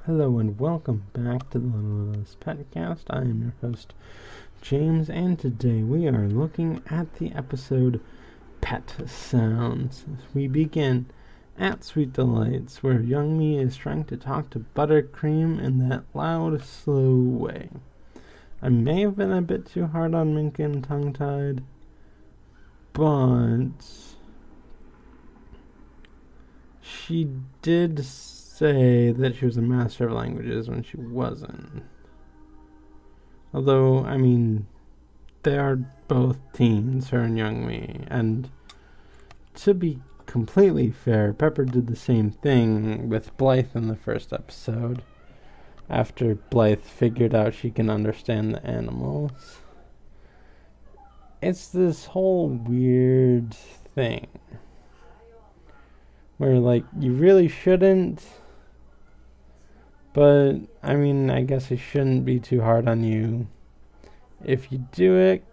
Hello and welcome back to the Littlest PetCast. I am your host, James, and today we are looking at the episode Pet Sounds. As we begin at Sweet Delights, where Youngmee is trying to talk to Buttercream in that loud, slow way. I may have been a bit too hard on Minka and tongue-tied, but she did say that she was a master of languages when she wasn't. Although, I mean, they are both teens, her and Youngmee, and to be completely fair, Pepper did the same thing with Blythe in the first episode, after Blythe figured out she can understand the animals. It's this whole weird thing where, like, you really shouldn't, but, I mean, I guess I shouldn't be too hard on you if you do it,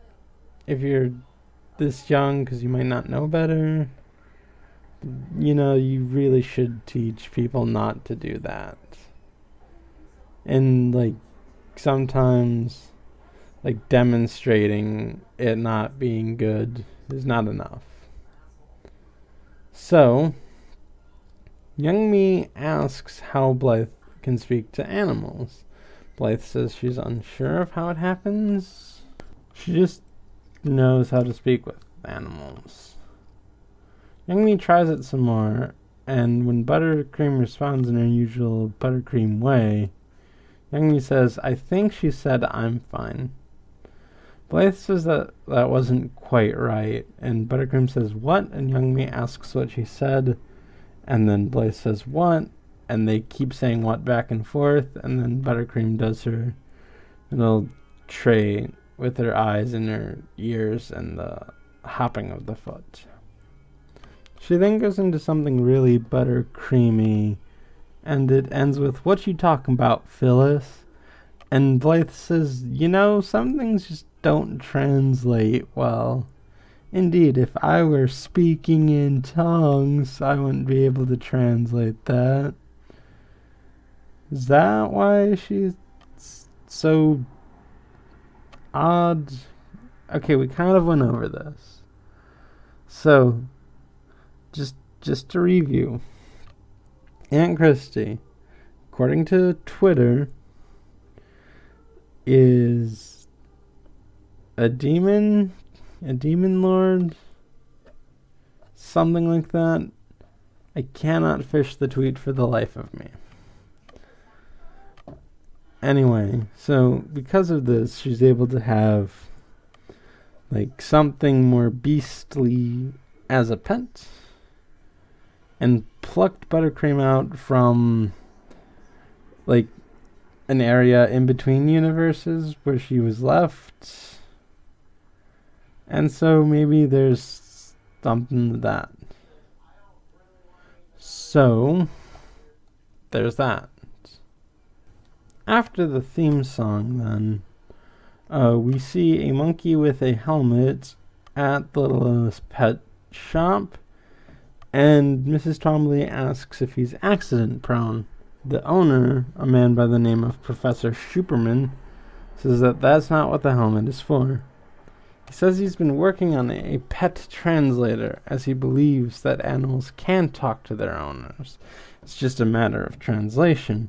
if you're this young, because you might not know better. You know, you really should teach people not to do that. And, like, sometimes, like, demonstrating it not being good is not enough. So, Youngmee asks how Blythe can speak to animals. Blythe says she's unsure of how it happens. She just knows how to speak with animals. Youngmee tries it some more, and when Buttercream responds in her usual Buttercream way, Youngmee says, "I think she said I'm fine." Blythe says that wasn't quite right, and Buttercream says, "What?" And Youngmee asks what she said, and then Blythe says, "What?" And they keep saying what back and forth, and then Buttercream does her little trait with her eyes and her ears and the hopping of the foot. She then goes into something really buttercreamy, and it ends with, "What you talking about, Phyllis?" And Blythe says, "You know, some things just don't translate well. Indeed, if I were speaking in tongues, I wouldn't be able to translate that." Is that why she's so odd? Okay, we kind of went over this. So, just to review. Aunt Christie, according to Twitter, is a demon lord, something like that. I cannot fish the tweet for the life of me. Anyway, so because of this, she's able to have, like, something more beastly as a pet, and plucked Buttercream out from, like, an area in between universes where she was left. And so maybe there's something to that. So, there's that. After the theme song, then, we see a monkey with a helmet at the Littlest Pet Shop, and Mrs. Twombly asks if he's accident-prone. The owner, a man by the name of Professor Schuperman, says that that's not what the helmet is for. He says he's been working on a pet translator, as he believes that animals can talk to their owners. It's just a matter of translation.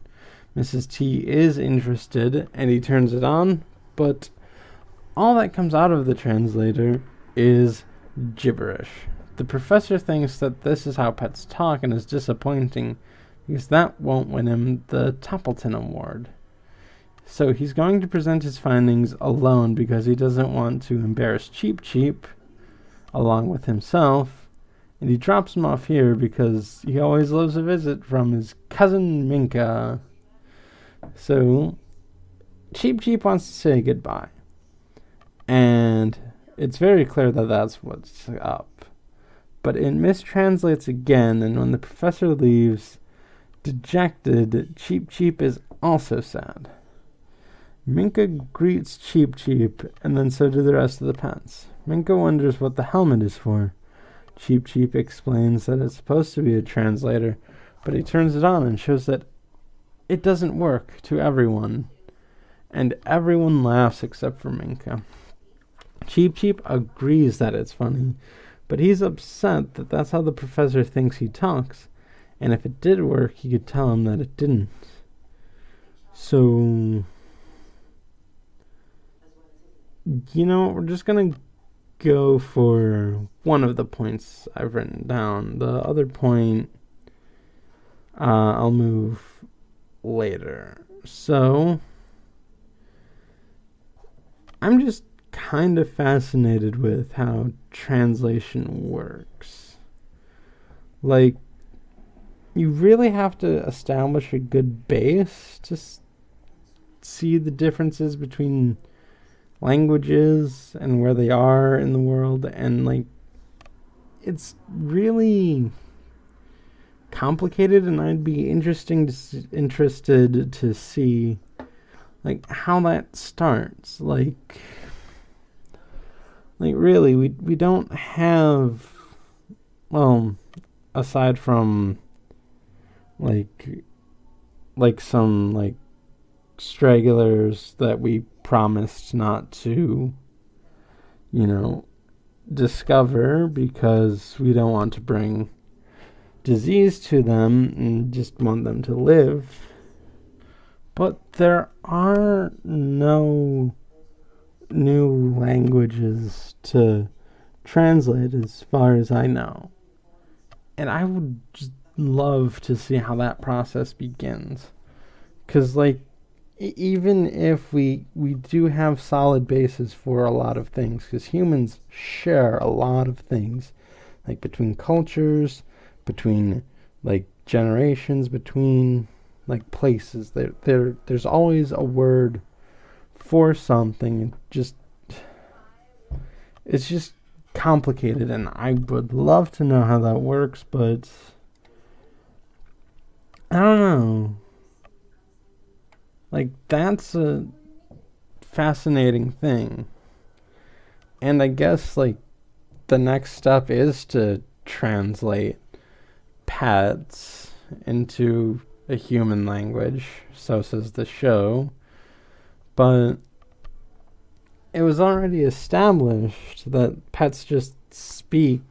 Mrs. T is interested, and he turns it on, but all that comes out of the translator is gibberish. The professor thinks that this is how pets talk and is disappointing, because that won't win him the Toppleton Award. So he's going to present his findings alone because he doesn't want to embarrass Cheep-Cheep along with himself, and he drops him off here because he always loves a visit from his cousin Minka. So, Cheep-Cheep wants to say goodbye. And it's very clear that that's what's up. But it mistranslates again, and when the professor leaves, dejected, Cheep-Cheep is also sad. Minka greets Cheep-Cheep, and then so do the rest of the pets. Minka wonders what the helmet is for. Cheep-Cheep explains that it's supposed to be a translator, but he turns it on and shows that it doesn't work to everyone. And everyone laughs except for Minka. Cheep-Cheep agrees that it's funny, but he's upset that that's how the professor thinks he talks, and if it did work, he could tell him that it didn't. So, we're just gonna go for one of the points I've written down. The other point, I'll move later. So, I'm just kind of fascinated with how translation works. Like, you really have to establish a good base to see the differences between languages and where they are in the world, and like, it's really complicated, and I'd be interested to see like how that starts. Like really, we don't have, well, aside from like some like stragglers that we promised not to discover because we don't want to bring disease to them and just want them to live. But there are no new languages to translate as far as I know. And I would just love to see how that process begins. Because, like, even if we do have solid bases for a lot of things, because humans share a lot of things, like between cultures, between, like, generations, between, like, places. There's always a word for something. It's just complicated, and I would love to know how that works, but I don't know. Like, that's a fascinating thing. And I guess, like, the next step is to translate pets into a human language, so says the show. But it was already established that pets just speak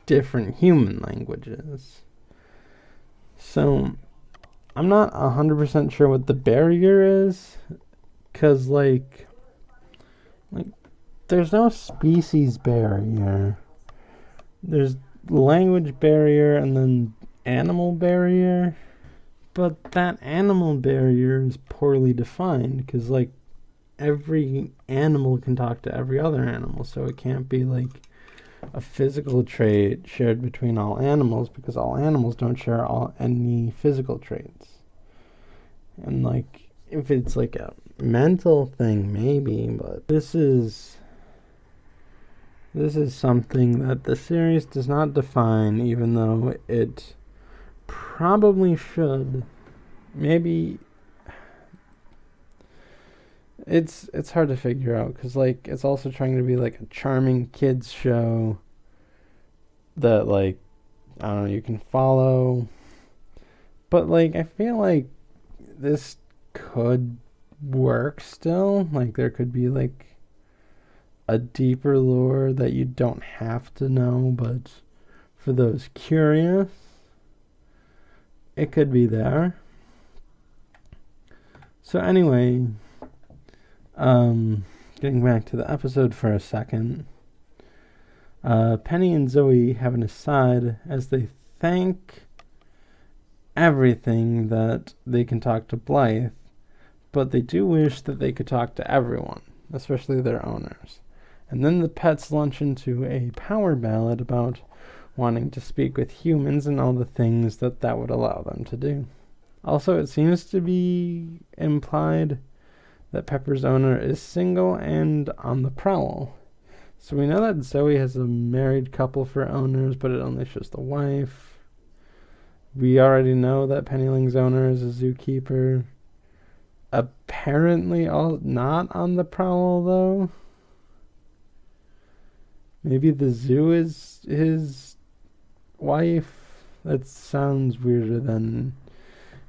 different human languages. So I'm not 100% sure what the barrier is, because like there's no species barrier. There's language barrier and then animal barrier. But that animal barrier is poorly defined, because like every animal can talk to every other animal, so it can't be like a physical trait shared between all animals, because all animals don't share any physical traits. And like, if it's like a mental thing, maybe, but this is something that the series does not define, even though it probably should. Maybe it's hard to figure out, because like it's also trying to be like a charming kids show that, like, I don't know, you can follow. But like, I feel like this could work still. Like, there could be like a deeper lore that you don't have to know, but for those curious, it could be there. So anyway, getting back to the episode for a second, Penny and Zoe have an aside as they thank everything that they can talk to Blythe, but they do wish that they could talk to everyone, especially their owners. And then the pets launch into a power ballad about wanting to speak with humans and all the things that would allow them to do. Also, it seems to be implied that Pepper's owner is single and on the prowl. So we know that Zoe has a married couple for owners, but it only shows the wife. We already know that Pennyling's owner is a zookeeper. Apparently all not on the prowl, though. Maybe the zoo is his wife. That sounds weirder than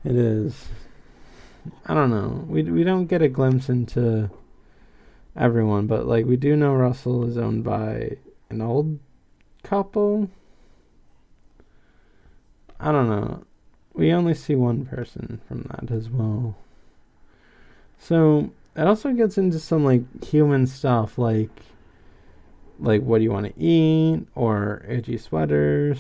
it is. I don't know. We don't get a glimpse into everyone, but like we do know Russell is owned by an old couple. I don't know. We only see one person from that as well. So it also gets into some like human stuff, like what do you want to eat, or itchy sweaters,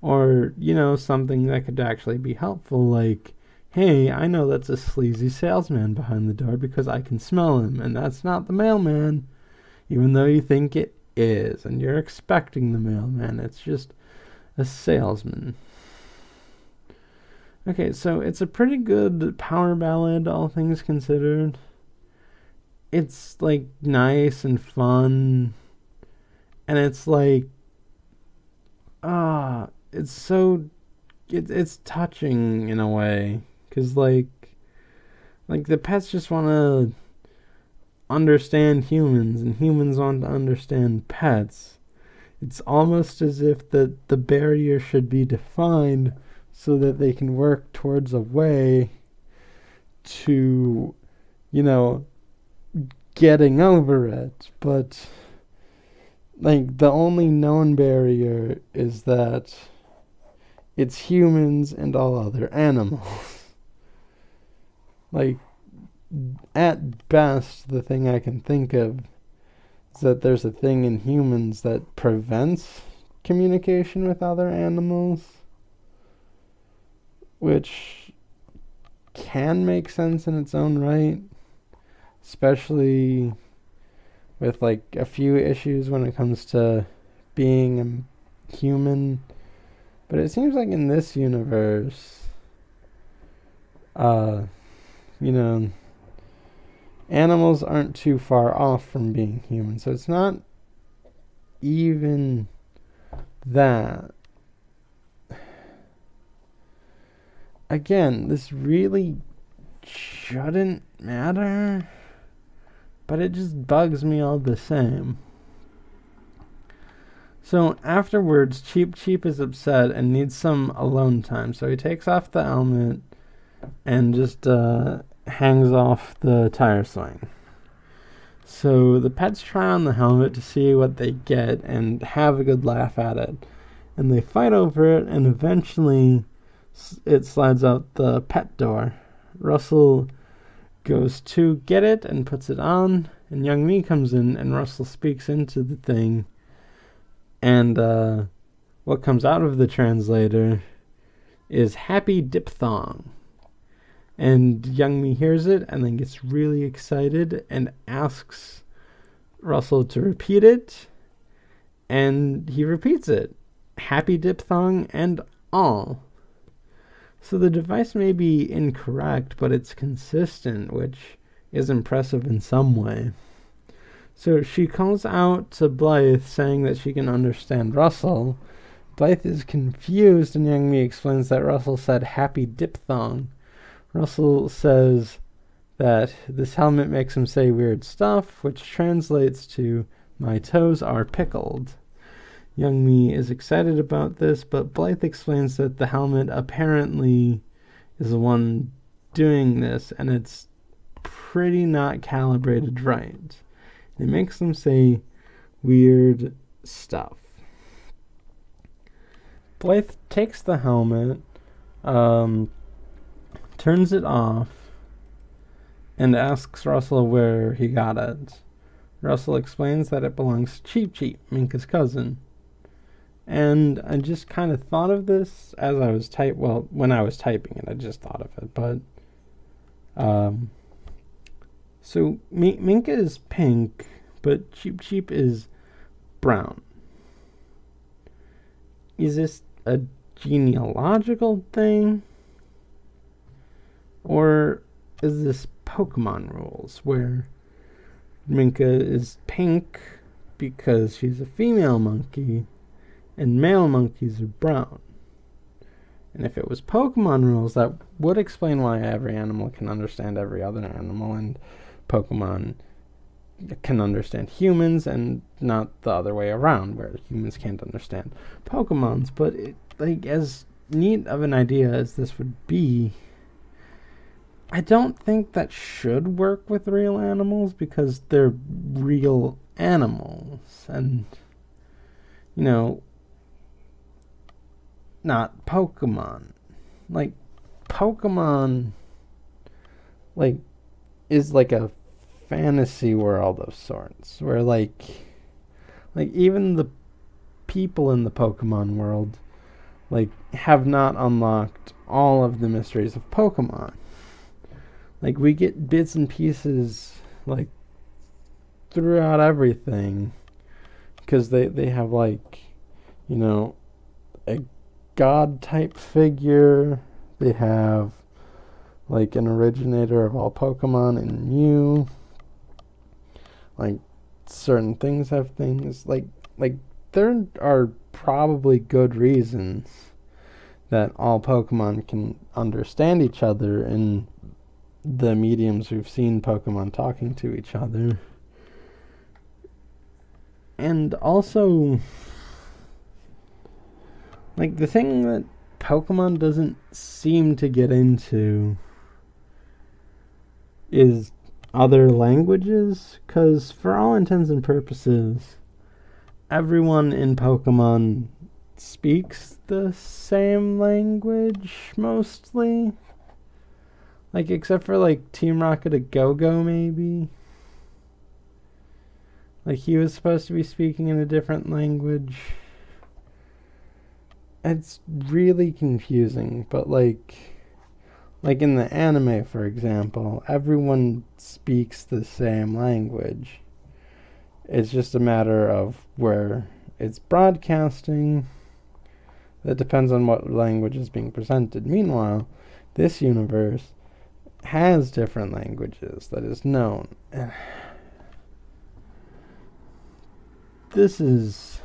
or something that could actually be helpful, like, hey, I know that's a sleazy salesman behind the door because I can smell him, and that's not the mailman, even though you think it is, and you're expecting the mailman. It's just a salesman. Okay, so it's a pretty good power ballad, all things considered. It's like nice and fun, and it's like it's touching in a way, because like the pets just want to understand humans, and humans want to understand pets. It's almost as if the barrier should be defined so that they can work towards a way to getting over it. But like the only known barrier is that it's humans and all other animals. Like, at best, the thing I can think of is that there's a thing in humans that prevents communication with other animals, which can make sense in its own right, especially with like a few issues when it comes to being a human. But it seems like in this universe, animals aren't too far off from being human. So it's not even that. Again, this really shouldn't matter, but it just bugs me all the same. So afterwards, Cheep-Cheep is upset and needs some alone time. So he takes off the helmet and just hangs off the tire swing. So the pets try on the helmet to see what they get and have a good laugh at it. And they fight over it, and eventually it slides out the pet door. Russell goes to get it and puts it on, and Youngmee comes in, and Russell speaks into the thing. And what comes out of the translator is happy diphthong. And Youngmee hears it and then gets really excited and asks Russell to repeat it. And he repeats it. Happy diphthong and all. So the device may be incorrect, but it's consistent, which is impressive in some way. So she calls out to Blythe, saying that she can understand Russell. Blythe is confused, and Youngmee explains that Russell said happy diphthong. Russell says that this helmet makes him say weird stuff, which translates to, my toes are pickled. Youngmee is excited about this, but Blythe explains that the helmet apparently is the one doing this, and it's pretty not calibrated right. It makes them say weird stuff. Blythe takes the helmet, turns it off, and asks Russell where he got it. Russell explains that it belongs to Cheep-Cheep, Minka's cousin. And I just kind of thought of this as I was when I was typing it, I just thought of it. But, so Minka is pink, but Cheep-Cheep is brown. Is this a genealogical thing? Or is this Pokemon rules, where Minka is pink because she's a female monkey, and male monkeys are brown? And if it was Pokemon rules, that would explain why every animal can understand every other animal, and Pokemon can understand humans, and not the other way around, where humans can't understand Pokemons. But as neat of an idea as this would be, I don't think that should work with real animals because they're real animals and, you know, not Pokemon. Like, Pokemon, like, is like a fantasy world of sorts where, like even the people in the Pokemon world, like, have not unlocked all of the mysteries of Pokemon. Like, we get bits and pieces, like, throughout everything, because they have, like, you know, a god-type figure. They have, like, an originator of all Pokemon in Mew. Like, certain things have things. Like, there are probably good reasons that all Pokemon can understand each other in the mediums we've seen Pokemon talking to each other. And also, like, the thing that Pokemon doesn't seem to get into is other languages, because for all intents and purposes, everyone in Pokemon speaks the same language, mostly. Like, except for, like, Team Rocket a Go-Go, maybe. Like, he was supposed to be speaking in a different language. It's really confusing, but, like in the anime, for example, everyone speaks the same language. It's just a matter of where it's broadcasting. That depends on what language is being presented. Meanwhile, this universe has different languages that is known. This is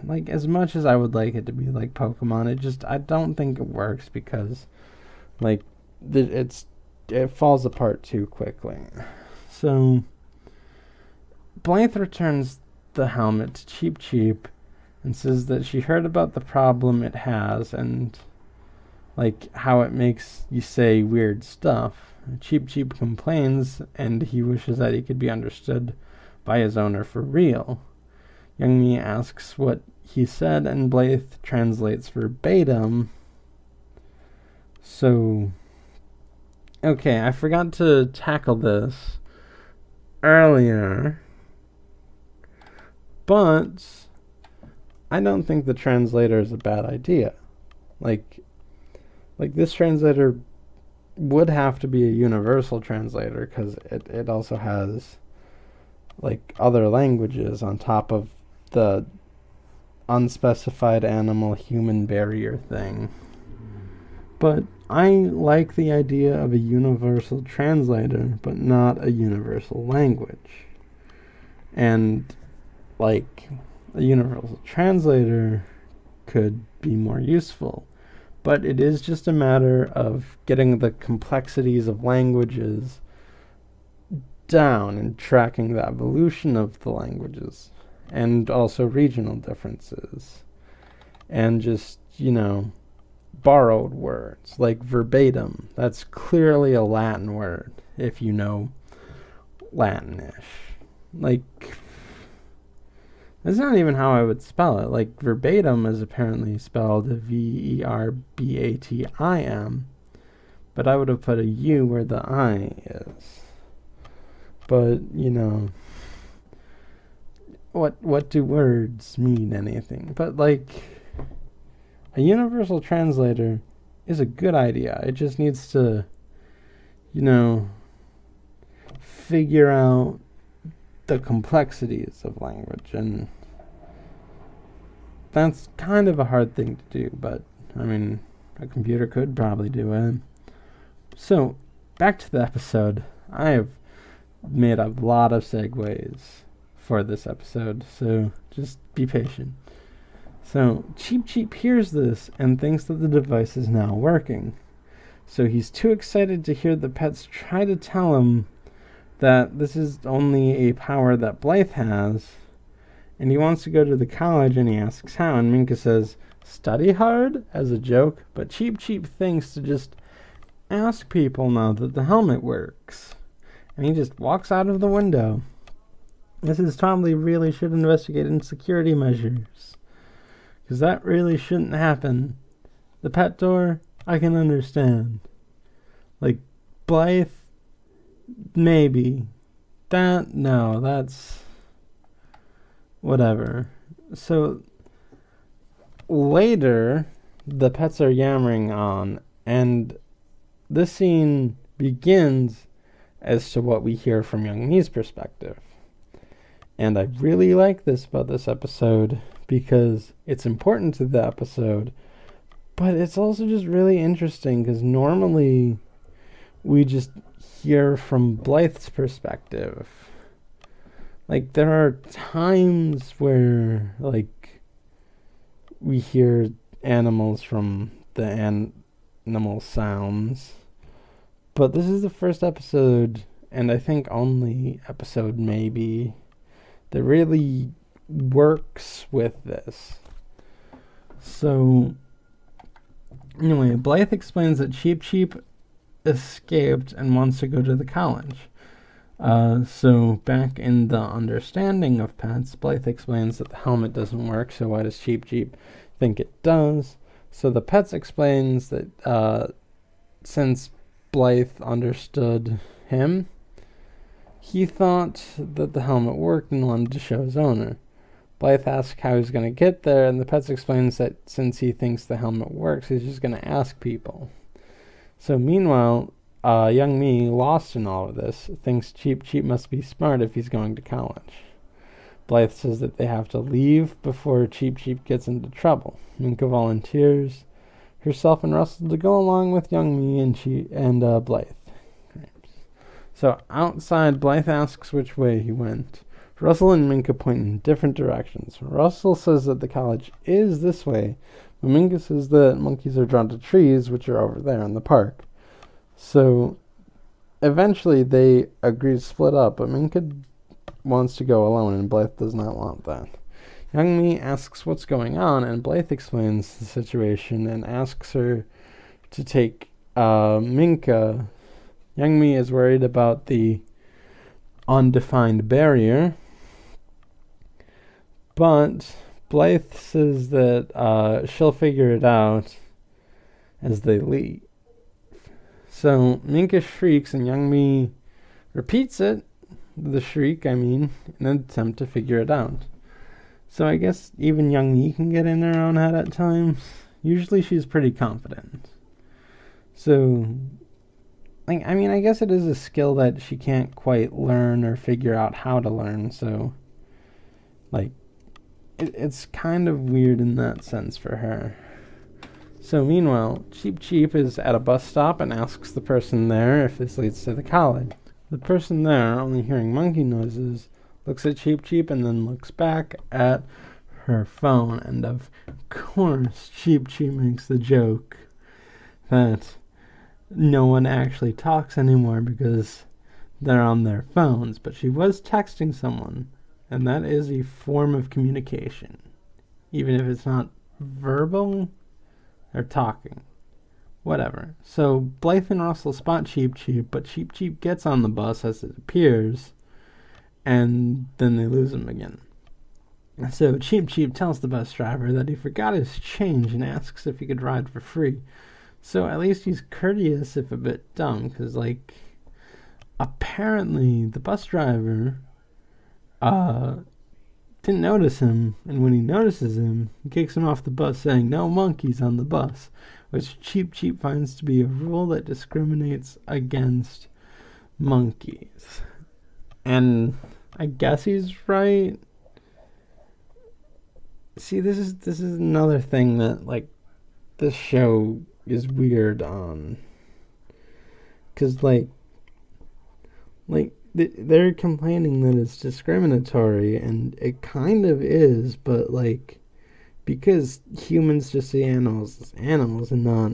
like, as much as I would like it to be like Pokemon, I don't think it works because, like, it falls apart too quickly. So, Blythe returns the helmet to Cheep-Cheep and says that she heard about the problem it has and, like, how it makes you say weird stuff. Cheep-Cheep complains, and he wishes that he could be understood by his owner for real. Youngmee asks what he said, and Blythe translates verbatim. So, okay, I forgot to tackle this earlier, but I don't think the translator is a bad idea. Like this translator would have to be a universal translator because it also has, like, other languages on top of the unspecified animal human barrier thing. But I like the idea of a universal translator, but not a universal language. And, like, a universal translator could be more useful. But it is just a matter of getting the complexities of languages down and tracking the evolution of the languages. And also regional differences. And just, borrowed words, like verbatim. That's clearly a Latin word, if you know Latinish. Like, that's not even how I would spell it. Like, verbatim is apparently spelled verbatim, but I would have put a U where the I is. But, what do words mean anything? But, like, a universal translator is a good idea. It just needs to, figure out the complexities of language, and that's kind of a hard thing to do, but, I mean, a computer could probably do it. So, back to the episode. I have made a lot of segues for this episode, so just be patient. So, Cheep-Cheep hears this and thinks that the device is now working. So he's too excited to hear the pets try to tell him that this is only a power that Blythe has, and he wants to go to the college, and he asks how, and Minka says, study hard as a joke, but Cheep-Cheep thinks to just ask people now that the helmet works. And he just walks out of the window. Mrs. Tomley really should investigate security measures, because that really shouldn't happen. The pet door, I can understand. Like, Blythe, maybe. That, no, that's whatever. So, later, the pets are yammering on, and this scene begins as to what we hear from Youngmee's perspective. And I really like this about this episode because it's important to the episode, but it's also just really interesting because normally we just hear from Blythe's perspective. Like, there are times where, like, we hear animals from the animal sounds, but this is the first episode, and I think only episode maybe, that really works with this. So, anyway, Blythe explains that Cheep-Cheep escaped and wants to go to the college. So back in the understanding of pets, Blythe explains that the helmet doesn't work, so why does Cheep-Cheep think it does? So the pets explains that since Blythe understood him, he thought that the helmet worked and wanted to show his owner. Blythe asks how he's going to get there, and the pets explains that since he thinks the helmet works, he's just going to ask people. So meanwhile, Youngmee, lost in all of this, thinks Cheep-Cheep must be smart if he's going to college. Blythe says that they have to leave before Cheep-Cheep gets into trouble. Minka volunteers herself and Russell to go along with Youngmee and Blythe. So outside, Blythe asks which way he went. Russell and Minka point in different directions. Russell says that the college is this way, but Minka says that monkeys are drawn to trees, which are over there in the park. So eventually they agree to split up, but Minka wants to go alone, and Blythe does not want that. Youngmee asks what's going on, and Blythe explains the situation and asks her to take Minka. Youngmee is worried about the undefined barrier, but Blythe says that she'll figure it out as they leave. So Minka shrieks and Youngmee repeats it, the shriek, in an attempt to figure it out. So I guess even Youngmee can get in her own head at times. Usually she's pretty confident. So, I guess it is a skill that she can't quite learn or figure out how to learn, so, it's kind of weird in that sense for her. So meanwhile, Cheep-Cheep is at a bus stop and asks the person there if this leads to the college. The person there, only hearing monkey noises, looks at Cheep-Cheep and then looks back at her phone, and of course Cheep-Cheep makes the joke that no one actually talks anymore because they're on their phones, but she was texting someone, and that is a form of communication, even if it's not verbal or talking. Whatever. So Blythe and Russell spot Cheep-Cheep, but Cheep-Cheep gets on the bus as it appears, and then they lose him again. So Cheep-Cheep tells the bus driver that he forgot his change and asks if he could ride for free. So at least he's courteous, if a bit dumb, because, apparently the bus driver didn't notice him, and when he notices him, he kicks him off the bus saying, "No monkeys on the bus," which Cheep-Cheep finds to be a rule that discriminates against monkeys. And I guess he's right. See, this is another thing that, this show is weird on. Because, they're complaining that it's discriminatory, and it kind of is, but, because humans just see animals as animals and not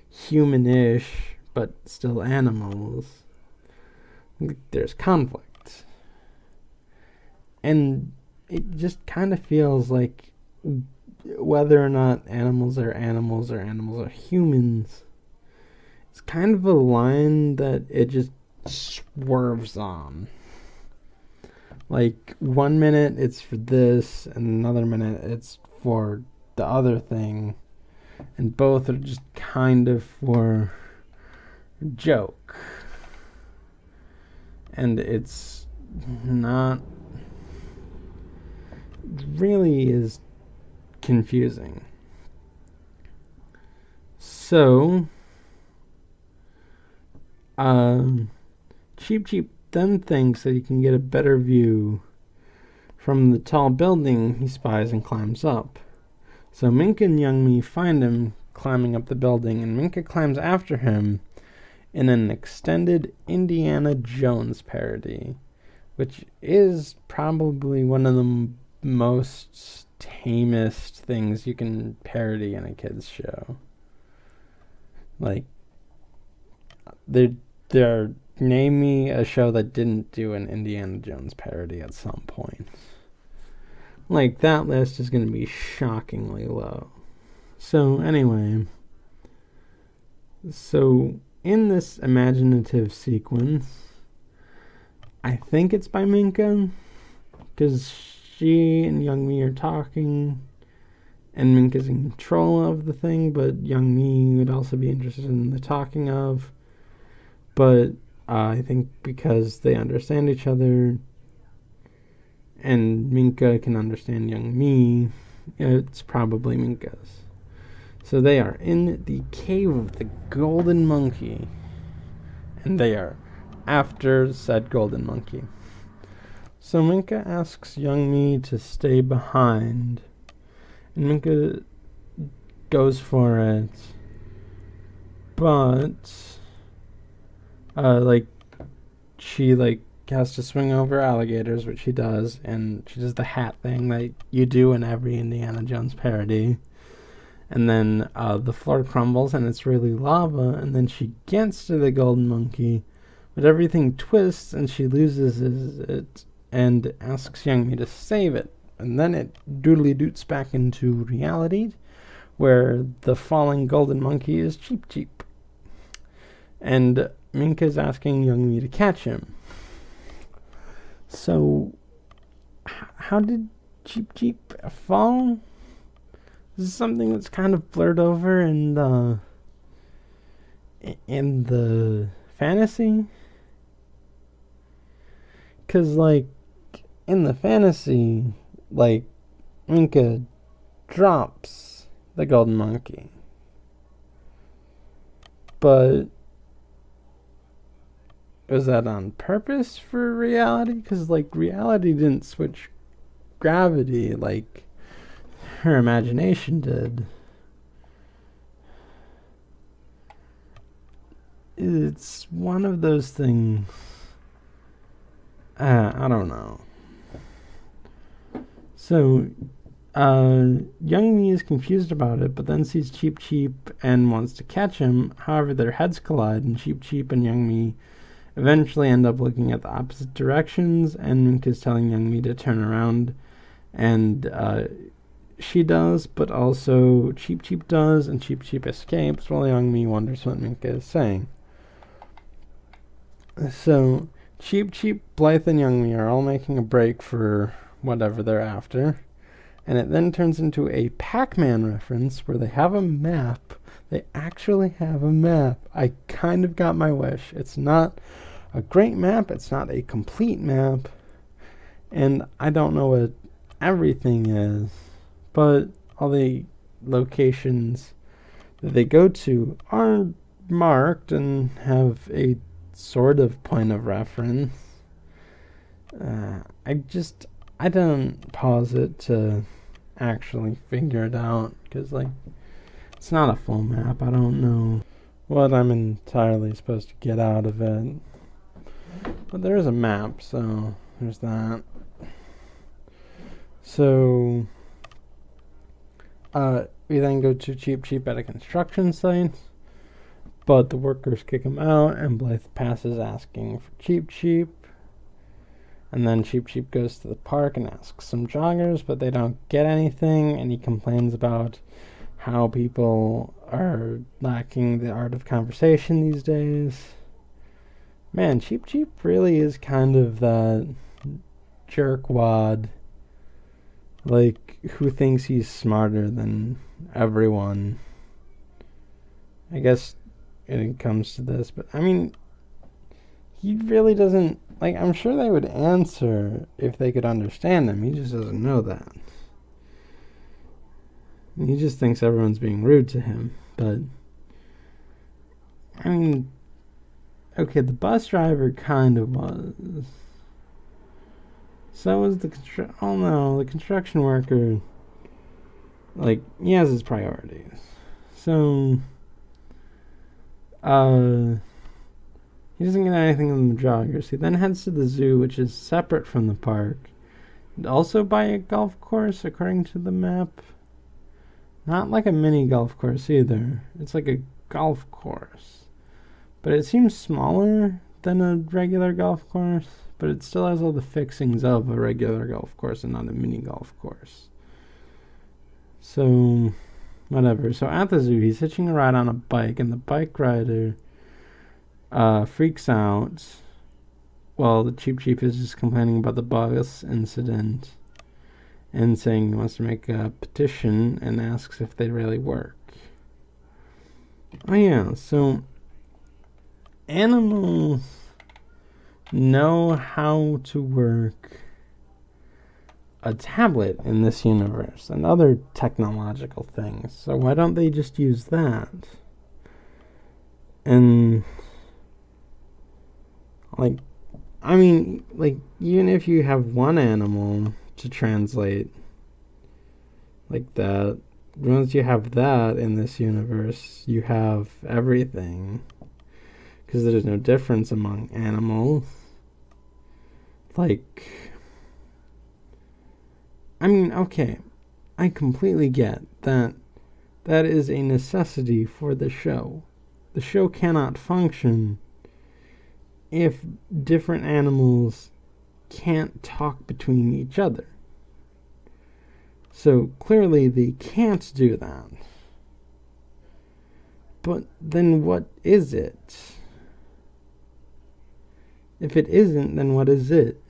human-ish, but still animals, there's conflict. And it just kind of feels like whether or not animals are animals or animals are humans. It's kind of a line that it just swerves on. Like, 1 minute it's for this, and another minute it's for the other thing. And both are just kind of for a joke. And it's not really is confusing. So, Cheep-Cheep then thinks that he can get a better view from the tall building he spies and climbs up. So Minka and Youngmee find him climbing up the building, and Minka climbs after him in an extended Indiana Jones parody, which is probably one of the most tamest things you can parody in a kid's show. Like, name me a show that didn't do an Indiana Jones parody at some point. Like, that list is going to be shockingly low. So, anyway. So, in this imaginative sequence, I think it's by Minka, because she and Youngmee are talking, and Minka's in control of the thing, but Youngmee would also be interested in the talking of. But I think because they understand each other, and Minka can understand Youngmee, it's probably Minka's. So they are in the cave of the golden monkey, and they are after said golden monkey. So Minka asks Youngmee to stay behind, and Minka goes for it, but she has to swing over alligators, which she does, and she does the hat thing that you do in every Indiana Jones parody. And then the floor crumbles and it's really lava, and then she gets to the golden monkey, but everything twists and she loses it and asks Youngmee to save it. And then it doodly-doots back into reality, where the falling golden monkey is Cheep-Cheep. And Minka's asking Youngmee to catch him. So, how did Cheep-Cheep fall? This is something that's kind of blurred over in the fantasy. Because, in the fantasy, Minka drops the golden monkey. But was that on purpose for reality? Because, reality didn't switch gravity like her imagination did. It's one of those things. I don't know. So, Youngmee is confused about it, but then sees Cheep-Cheep and wants to catch him. However, their heads collide, and Cheep-Cheep and Youngmee eventually end up looking at the opposite directions, and Minka's telling Youngmee to turn around, and she does, but also Cheep-Cheep does, and Cheep-Cheep escapes while Youngmee wonders what Minka is saying. So, Cheep-Cheep, Blythe, and Youngmee are all making a break for whatever they're after, and it then turns into a Pac-Man reference where they have a map. They actually have a map. I kind of got my wish. It's not a great map. It's not a complete map. And I don't know what everything is. But all the locations that they go to are marked and have a sort of point of reference. I don't pause it to actually figure it out. Because, it's not a full map. I don't know what I'm entirely supposed to get out of it. But there is a map, so there's that. So, we then go to Cheep-Cheep at a construction site, but the workers kick him out, and Blythe passes asking for Cheep-Cheep. And then Cheep-Cheep goes to the park and asks some joggers, but they don't get anything, and he complains about how people are lacking the art of conversation these days. Man, Cheep-Cheep really is kind of that jerkwad, like, who thinks he's smarter than everyone. I guess when it comes to this, but I mean, he really doesn't, like, I'm sure they would answer if they could understand him. He just doesn't know that. He just thinks everyone's being rude to him. But, I mean, okay, the bus driver kind of was. So was the the construction worker, like, he has his priorities. So, he doesn't get anything on the joggers. He then heads to the zoo, which is separate from the park. And also by a golf course, according to the map. Not like a mini golf course either. It's like a golf course. But it seems smaller than a regular golf course. But it still has all the fixings of a regular golf course and not a mini golf course. So, whatever. So at the zoo, he's hitching a ride on a bike, and the bike rider freaks out. Well, the Cheep-Cheep is just complaining about the bus incident and saying he wants to make a petition and asks if they really work. Oh yeah, so animals know how to work a tablet in this universe and other technological things. So why don't they just use that? And, like, I mean, like, even if you have one animal to translate like that, once you have that in this universe, you have everything. Because there's no difference among animals. Like, I mean, okay, I completely get that that is a necessity for the show. The show cannot function if different animals can't talk between each other. So clearly they can't do that. But then what is it? If it isn't, then what is it?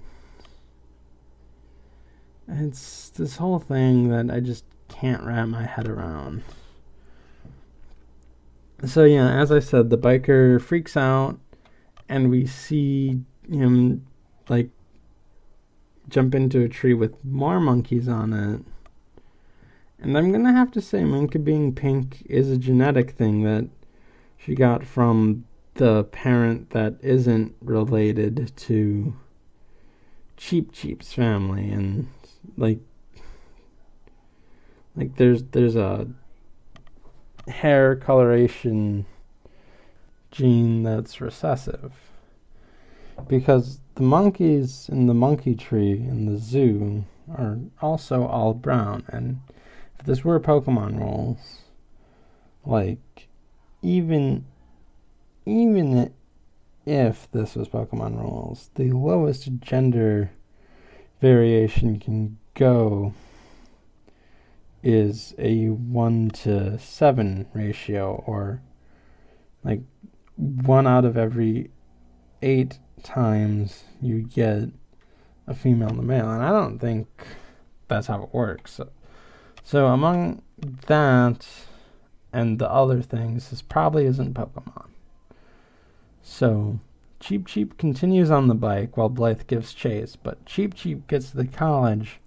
It's this whole thing that I just can't wrap my head around. So yeah, as I said, the biker freaks out, and we see him, like, jump into a tree with more monkeys on it. And I'm gonna have to say, Minka being pink is a genetic thing that she got from the parent that isn't related to Cheep-Cheep's family, and like there's a hair coloration gene that's recessive, because the monkeys in the monkey tree in the zoo are also all brown. And if this were Pokemon rules, like, even if this was Pokemon rules, the lowest gender variation can go is a 1-to-7 ratio, or like 1 out of every 8 times you get a female and a male, and I don't think that's how it works. So among that and the other things, this probably isn't Pokemon. So Cheep-Cheep continues on the bike while Blythe gives chase, but Cheep-Cheep gets to the college,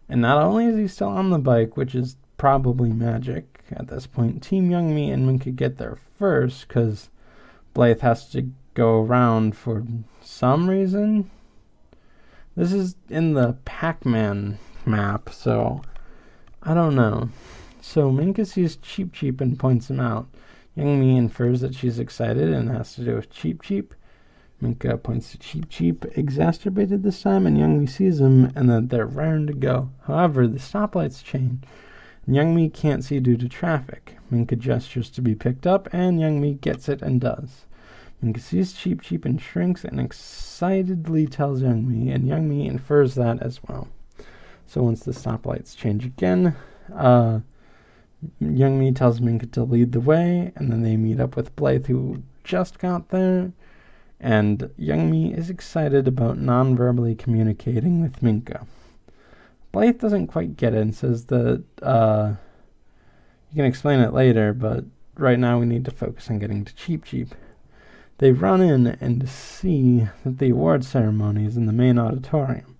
and not only is he still on the bike, which is probably magic at this point, Team Youngmee and Minka get there first, because Blythe has to go around for some reason. This is in the Pac-Man map, so I don't know. So Minka sees Cheep-Cheep and points him out. Youngmee infers that she's excited and has to do with Cheep-Cheep. Minka points to Cheep-Cheep, exacerbated this time, and Youngmee sees him, and that they're raring to go. However, the stoplights change, and Youngmee can't see due to traffic. Minka gestures to be picked up, and Youngmee gets it and does. Minka sees Cheep-Cheep and shrinks and excitedly tells Youngmee, and Youngmee infers that as well. So once the stoplights change again, Youngmee tells Minka to lead the way, and then they meet up with Blythe, who just got there, and Youngmee is excited about non-verbally communicating with Minka. Blythe doesn't quite get it and says that you can explain it later, but right now we need to focus on getting to Cheep-Cheep. They run in and see that the award ceremony is in the main auditorium.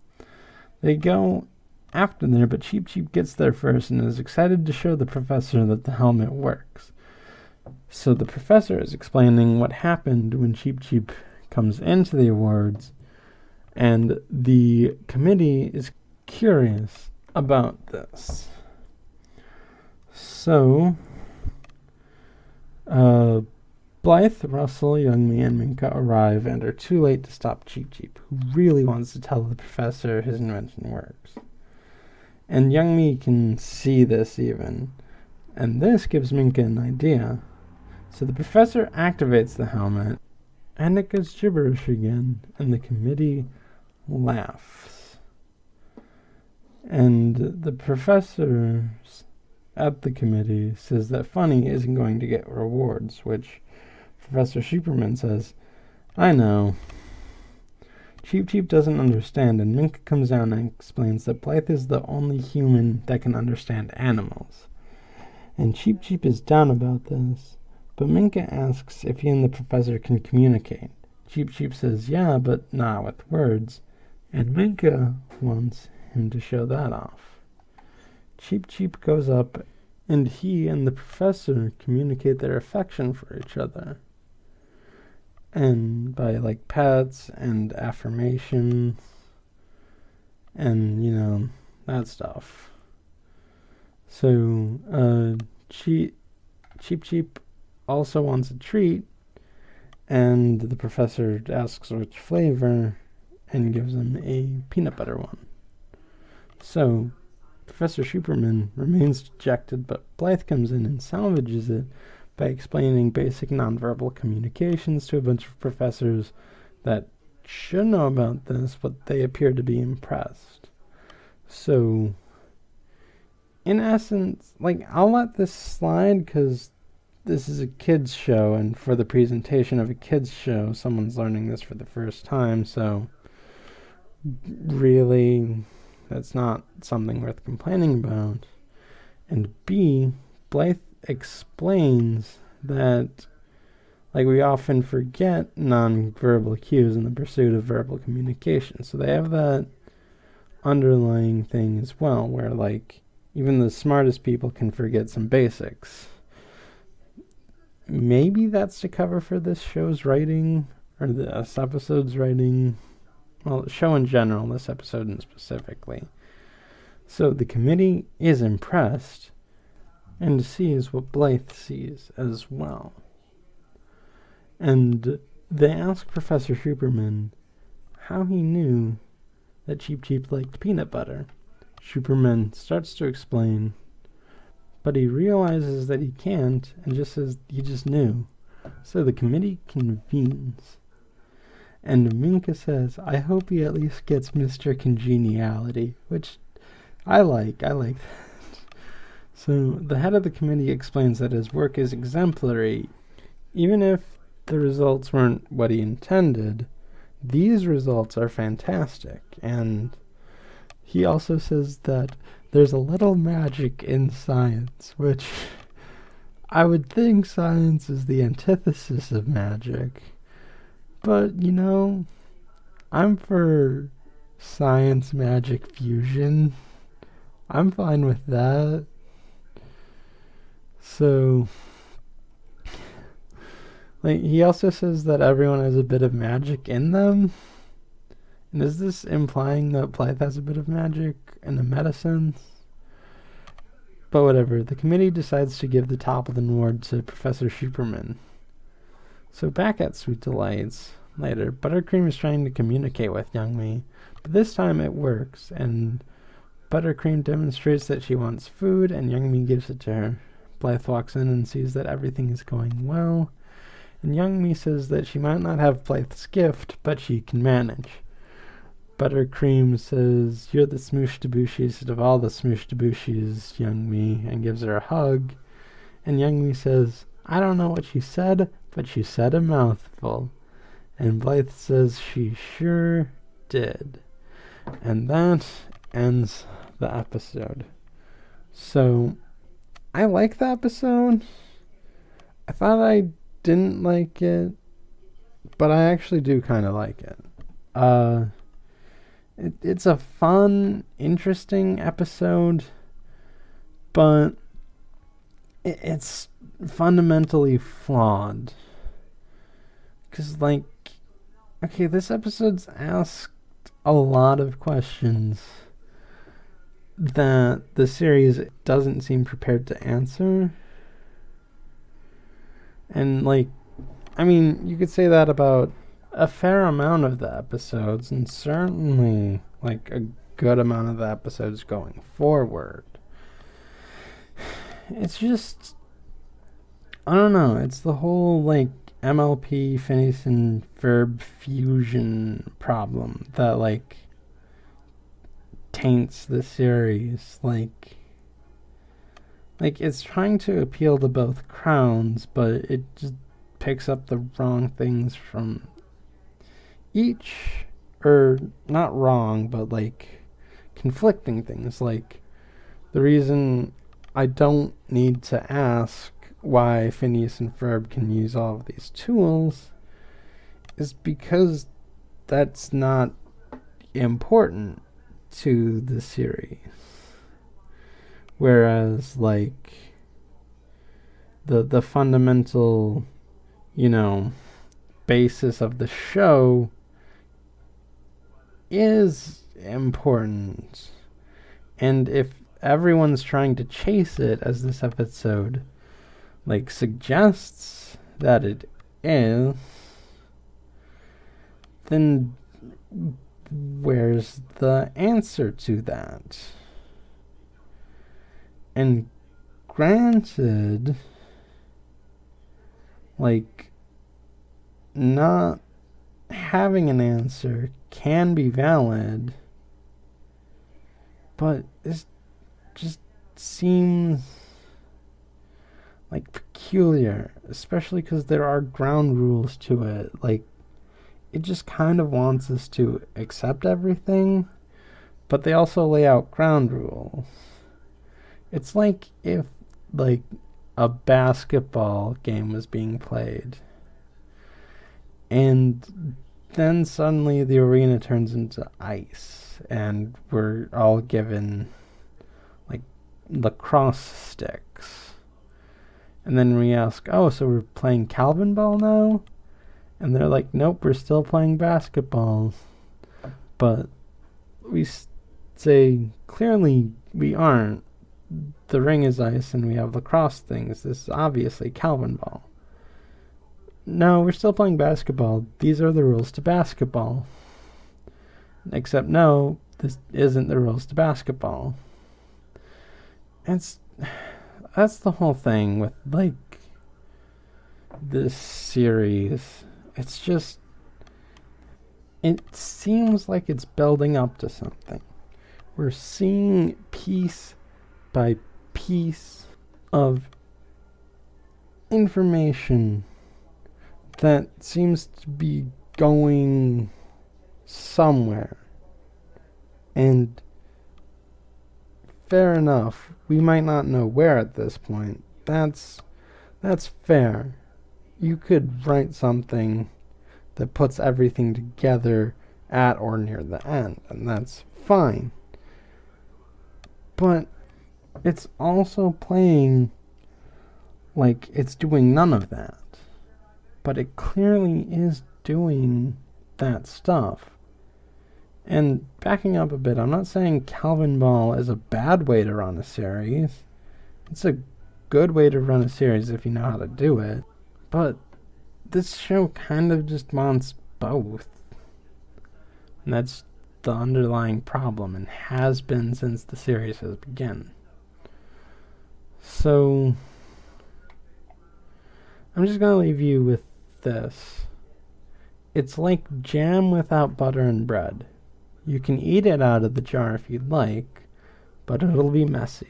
They go after there, but Cheep-Cheep gets there first and is excited to show the professor that the helmet works. So the professor is explaining what happened when Cheep-Cheep comes into the awards, and the committee is curious about this. So, Blythe, Russell, Youngmee, and Minka arrive and are too late to stop Cheep-Cheep, who really wants to tell the professor his invention works. And Youngmee can see this even, and this gives Minka an idea. So the professor activates the helmet, and it goes gibberish again, and the committee laughs. And the professor at the committee says that Funny isn't going to get rewards, which Professor Superman says, I know. Cheep-Cheep doesn't understand, and Minka comes down and explains that Blythe is the only human that can understand animals. And Cheep-Cheep is down about this, but Minka asks if he and the professor can communicate. Cheep-Cheep says yeah, but not with words, and Minka wants him to show that off. Cheep-Cheep goes up, and he and the professor communicate their affection for each other. And by, like, pets and affirmation and, that stuff. So, Cheep-Cheep also wants a treat, and the professor asks which flavor and gives him a peanut butter one. So, Professor Superman remains dejected, but Blythe comes in and salvages it by explaining basic nonverbal communications to a bunch of professors that should know about this, but they appear to be impressed. So, in essence, I'll let this slide because this is a kids show, and for the presentation of a kids show, someone's learning this for the first time, so really, that's not something worth complaining about. And B, Blythe explains that, we often forget nonverbal cues in the pursuit of verbal communication. So they have that underlying thing as well, where, even the smartest people can forget some basics. Maybe that's to cover for this show's writing, or this episode's writing. Well, show in general, this episode in specifically. So the committee is impressed and sees what Blythe sees as well. And they ask Professor Superman how he knew that Cheep-Cheep liked peanut butter. Superman starts to explain, but he realizes that he can't and just says he just knew. So the committee convenes. And Minka says, I hope he at least gets Mr. Congeniality, which I like that. So the head of the committee explains that his work is exemplary. Even if the results weren't what he intended, these results are fantastic. And he also says that there's a little magic in science, which I would think science is the antithesis of magic. But, I'm for science magic fusion. I'm fine with that. So, he also says that everyone has a bit of magic in them. And is this implying that Blythe has a bit of magic in a medicine? But whatever, the committee decides to give the top of the award to Professor Superman. So back at Sweet Delights, later, Buttercream is trying to communicate with Youngmee, but this time it works, and Buttercream demonstrates that she wants food, and Youngmee gives it to her. Blythe walks in and sees that everything is going well, And Youngmee says that she might not have Blythe's gift, but she can manage. Buttercream says, "You're the smoosh-to-booshiest of all the smoosh-to-booshies, Youngmee," and gives her a hug. And Youngmee says, "I don't know what she said, but she said a mouthful." And Blythe says she sure did. And that ends the episode. So, I like the episode. I thought I didn't like it, but I actually do kind of like it. It's a fun, interesting episode, but it's fundamentally flawed. Because, like, okay, this episode's asked a lot of questions that the series doesn't seem prepared to answer. And, like, I mean, you could say that about a fair amount of the episodes, and certainly, like, a good amount of the episodes going forward. It's just, I don't know, it's the whole, like, MLP, Phineas and Ferb fusion problem that, like, taints the series. Like, it's trying to appeal to both crowns, but it just picks up the wrong things from each, or not wrong, but, like, conflicting things. Like, the reason I don't need to ask why Phineas and Ferb can use all of these tools is because that's not important to the series. Whereas, like, the fundamental, basis of the show is important. And if everyone's trying to chase it, as this episode, like, suggests that it is, then where's the answer to that? And granted, like, not having an answer can be valid, but it just seems like peculiar, especially because there are ground rules to it. Like, it just kind of wants us to accept everything, but they also lay out ground rules. It's like if, like, a basketball game was being played, and then suddenly the arena turns into ice, and we're all given, like, lacrosse sticks. And then we ask, oh, so we're playing Calvin ball now? And they're like, nope, we're still playing basketball. But we say, clearly we aren't. The ring is ice and we have lacrosse things. This is obviously Calvin ball. No, we're still playing basketball. These are the rules to basketball. Except, no, this isn't the rules to basketball. That's the whole thing with, like, this series. It's just, it seems like it's building up to something. We're seeing piece by piece of information that seems to be going somewhere. And fair enough, we might not know where at this point. That's fair. You could write something that puts everything together at or near the end, and that's fine. But it's also playing like it's doing none of that. But it clearly is doing that stuff. And backing up a bit, I'm not saying Calvin Ball is a bad way to run a series. It's a good way to run a series if you know how to do it. But this show kind of just wants both. And that's the underlying problem, and has been since the series has begun. So I'm just going to leave you with this. It's like jam without butter and bread. You can eat it out of the jar if you'd like, but it'll be messy.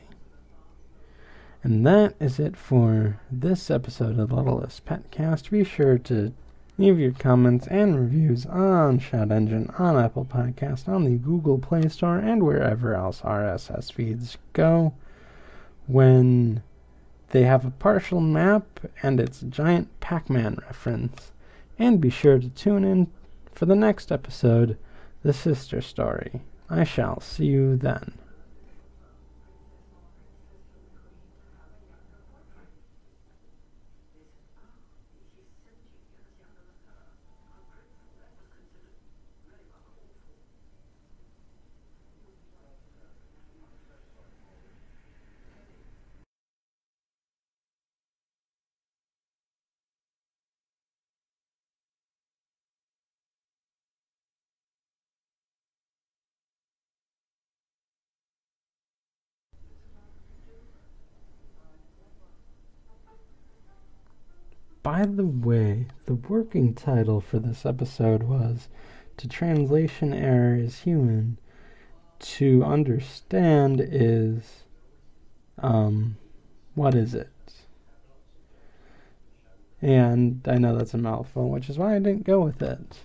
And that is it for this episode of Littlest PetCast. Be sure to leave your comments and reviews on Shout Engine, on Apple Podcast, on the Google Play Store, and wherever else RSS feeds go. When they have a partial map and it's a giant Pac-Man reference. And be sure to tune in for the next episode, The Sister Story. I shall see you then. By the way, the working title for this episode was To Translation Error is Human. To Understand is, what is it? And I know that's a mouthful, which is why I didn't go with it.